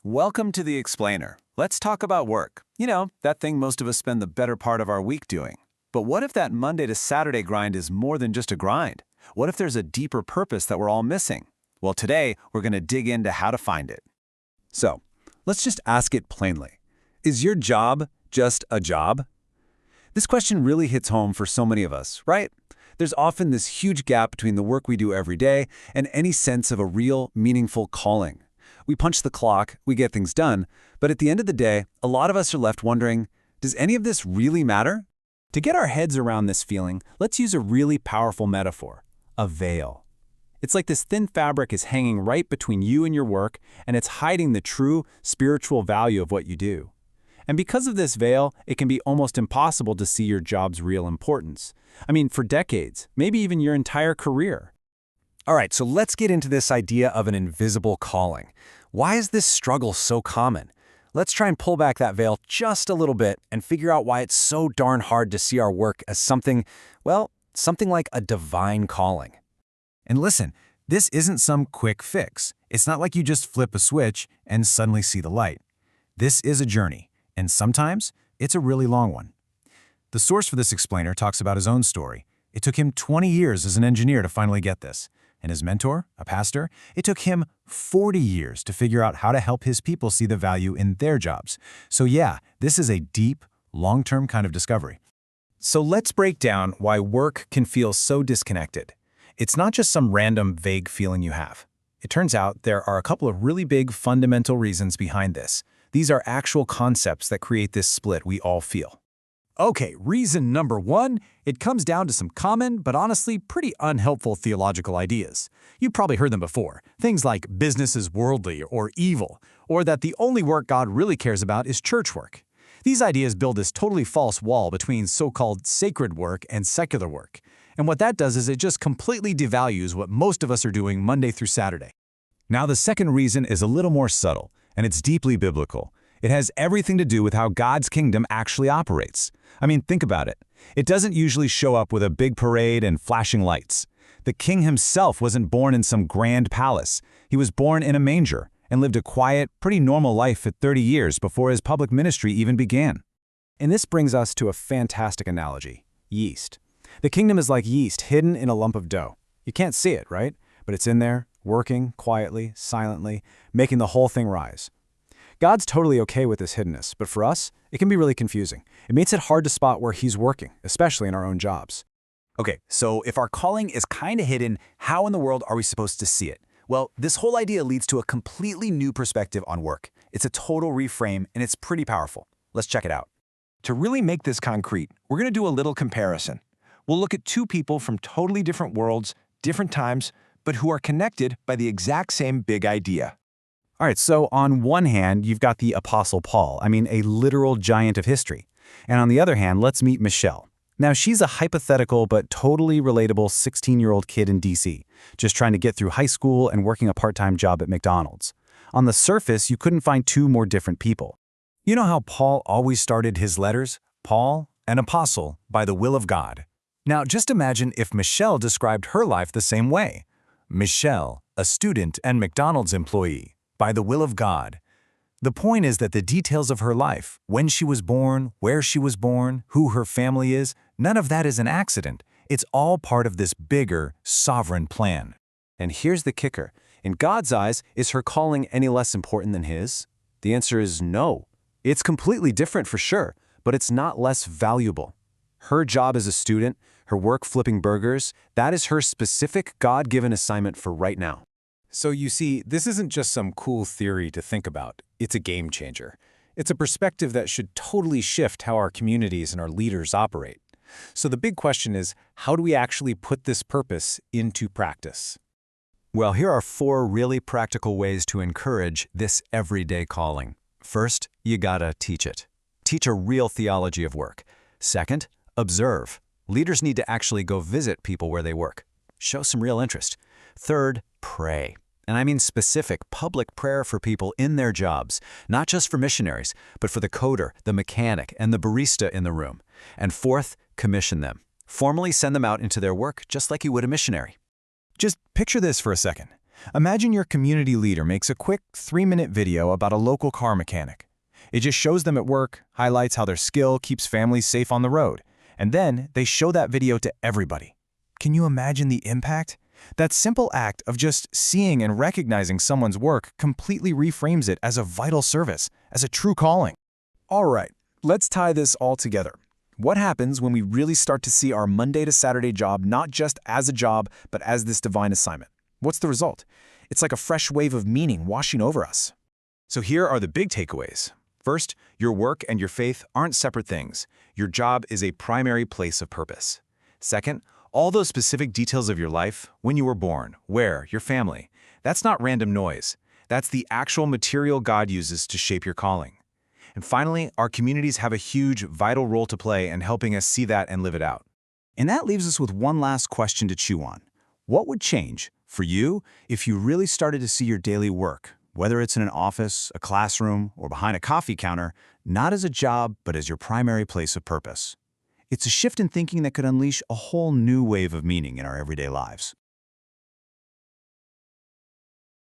Welcome to The Explainer. Let's talk about work. You know, that thing most of us spend the better part of our week doing. But what if that Monday to Saturday grind is more than just a grind? What if there's a deeper purpose that we're all missing? Well, today, we're going to dig into how to find it. So, let's just ask it plainly. Is your job just a job? This question really hits home for so many of us, right? There's often this huge gap between the work we do every day and any sense of a real, meaningful calling. We punch the clock, we get things done, but at the end of the day, a lot of us are left wondering, does any of this really matter? To get our heads around this feeling, let's use a really powerful metaphor, a veil. It's like this thin fabric is hanging right between you and your work, and it's hiding the true spiritual value of what you do. And because of this veil, it can be almost impossible to see your job's real importance. I mean, for decades, maybe even your entire career. All right, so let's get into this idea of an invisible calling. Why is this struggle so common? Let's try and pull back that veil just a little bit and figure out why it's so darn hard to see our work as something, well, something like a divine calling. And listen, this isn't some quick fix. It's not like you just flip a switch and suddenly see the light. This is a journey, and sometimes it's a really long one. The source for this explainer talks about his own story. It took him 20 years as an engineer to finally get this. And his mentor, a pastor, it took him 40 years to figure out how to help his people see the value in their jobs. So yeah, this is a deep, long-term kind of discovery. So let's break down why work can feel so disconnected. It's not just some random, vague feeling you have. It turns out there are a couple of really big fundamental reasons behind this. These are actual concepts that create this split we all feel. Okay, reason number one, it comes down to some common, but honestly pretty unhelpful theological ideas. You've probably heard them before. Things like business is worldly or evil, or that the only work God really cares about is church work. These ideas build this totally false wall between so-called sacred work and secular work. And what that does is it just completely devalues what most of us are doing Monday through Saturday. Now, the second reason is a little more subtle, and it's deeply biblical. It has everything to do with how God's kingdom actually operates. I mean, think about it. It doesn't usually show up with a big parade and flashing lights. The king himself wasn't born in some grand palace. He was born in a manger and lived a quiet, pretty normal life for 30 years before his public ministry even began. And this brings us to a fantastic analogy, yeast. The kingdom is like yeast hidden in a lump of dough. You can't see it, right? But it's in there, working quietly, silently, making the whole thing rise. God's totally okay with this hiddenness, but for us, it can be really confusing. It makes it hard to spot where He's working, especially in our own jobs. Okay, so if our calling is kind of hidden, how in the world are we supposed to see it? Well, this whole idea leads to a completely new perspective on work. It's a total reframe, and it's pretty powerful. Let's check it out. To really make this concrete, we're going to do a little comparison. We'll look at two people from totally different worlds, different times, but who are connected by the exact same big idea. All right, so on one hand, you've got the Apostle Paul, a literal giant of history. And on the other hand, let's meet Michelle. Now, she's a hypothetical but totally relatable 16-year-old kid in D.C., just trying to get through high school and working a part-time job at McDonald's. On the surface, you couldn't find two more different people. You know how Paul always started his letters? Paul, an apostle, by the will of God. Now, just imagine if Michelle described her life the same way. Michelle, a student and McDonald's employee, by the will of God. The point is that the details of her life, when she was born, where she was born, who her family is, none of that is an accident. It's all part of this bigger, sovereign plan. And here's the kicker. In God's eyes, is her calling any less important than His? The answer is no. It's completely different for sure, but it's not less valuable. Her job as a student, her work flipping burgers, that is her specific God-given assignment for right now. So you see, this isn't just some cool theory to think about. It's a game changer. It's a perspective that should totally shift how our communities and our leaders operate. So the big question is, how do we actually put this purpose into practice? Well, here are 4 really practical ways to encourage this everyday calling. First, you gotta teach it. Teach a real theology of work. Second, observe. Leaders need to actually go visit people where they work. Show some real interest. Third, pray. And I mean specific public prayer for people in their jobs, not just for missionaries, but for the coder, the mechanic, and the barista in the room. And fourth, commission them. Formally send them out into their work just like you would a missionary. Just picture this for a second. Imagine your community leader makes a quick 3-minute video about a local car mechanic. It just shows them at work, highlights how their skill keeps families safe on the road, and then they show that video to everybody. Can you imagine the impact? That simple act of just seeing and recognizing someone's work completely reframes it as a vital service, as a true calling. All right, let's tie this all together. What happens when we really start to see our Monday to Saturday job not just as a job, but as this divine assignment? What's the result? It's like a fresh wave of meaning washing over us. So here are the big takeaways. First, your work and your faith aren't separate things. Your job is a primary place of purpose. Second, all those specific details of your life, when you were born, where, your family, that's not random noise. That's the actual material God uses to shape your calling. And finally, our communities have a huge, vital role to play in helping us see that and live it out. And that leaves us with one last question to chew on. What would change for you if you really started to see your daily work, whether it's in an office, a classroom, or behind a coffee counter, not as a job, but as your primary place of purpose? It's a shift in thinking that could unleash a whole new wave of meaning in our everyday lives.